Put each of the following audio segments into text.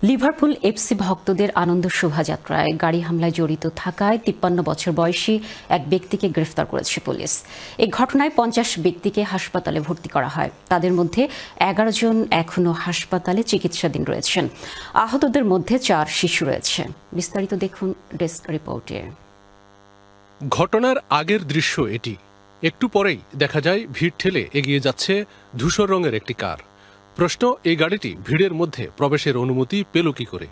Liverpool FC ভক্তদের আনন্দ শোভাযাত্রায় গাড়ি হামলায় জড়িত থাকায় ৫৩ বছর বয়সী এক ব্যক্তিকে গ্রেফতার করেছে পুলিশ। এই ঘটনায় ৫০ ব্যক্তিকে হাসপাতালে ভর্তি করা হয়। তাদের মধ্যে ১১ জন এখনো হাসপাতালে চিকিৎসাধীন রয়েছেন। আহতদের মধ্যে ৪ শিশু রয়েছে। বিস্তারিত দেখুন ডেস্ক রিপোর্টে। ঘটনার আগের দৃশ্য এটি। একটু পরেই দেখা যায় ভিড় ঠেলে এগিয়ে যাচ্ছে ধূসর রঙের একটি কার। প্রশ্ন, এই গাড়িটি ভিড়ের মধ্যে প্রবেশের অনুমতি পেল কি করে?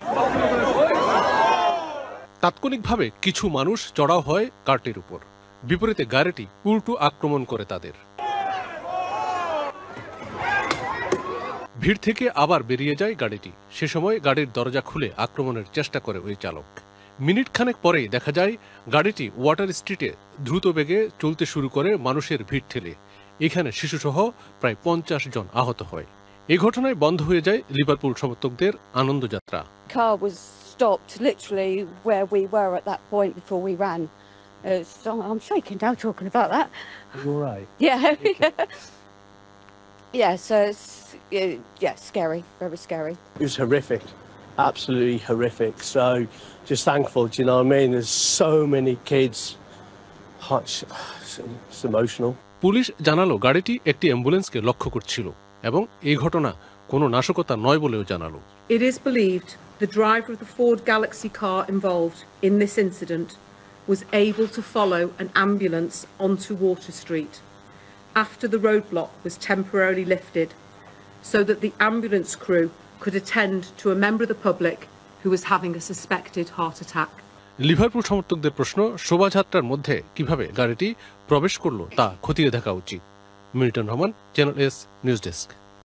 তাৎক্ষণিকভাবে কিছু মানুষ চড়াও হয় কারটির উপর। বিপরীতে গাড়িটি উল্টো আক্রমণ করে তাদের। ভিড় থেকে আবার বেরিয়ে যায় গাড়িটি। সে সময় গাড়ির দরজা খুলে আক্রমণের চেষ্টা করে ওই চালক। মিনিট খানেক পরেই দেখা যায় গাড়িটি ওয়াটার স্ট্রিটে দ্রুত বেগে চলতে শুরু করে মানুষের ভিড় ঠেলে। এখানে শিশুসহ প্রায় ৫০ জন আহত হয়। এই ঘটনায় বন্ধ হয়ে যায় লিভারপুল সমর্থকদের আনন্দযাত্রা। Car was stopped literally where we were at that point before we ran. I'm shaking now talking about that. Are you all right? Yeah. Yeah, so it's scary, very scary. It was horrific, absolutely horrific. So just thankful, do you know what I mean? There's so many kids. It's emotional. Police জানালো গাড়িটি একটি অ্যাম্বুলেন্সকে লক্ষ্য করছিল এবং এই ঘটনা কোনো নাশকতা নয় বলেও জানালো। It is believed the driver of the Ford Galaxy car involved in this incident was able to follow an ambulance onto Water Street after the roadblock was temporarily lifted so that the ambulance crew could attend to a member of the public who was having a suspected heart attack. Liverpool সমর্থকদের প্রশ্ন, শোভাযাত্রার মধ্যে কিভাবে গাড়িটি প্রবেশ করলো তা খতিয়ে দেখা উচিত। Milton Rahman, channel S news desk.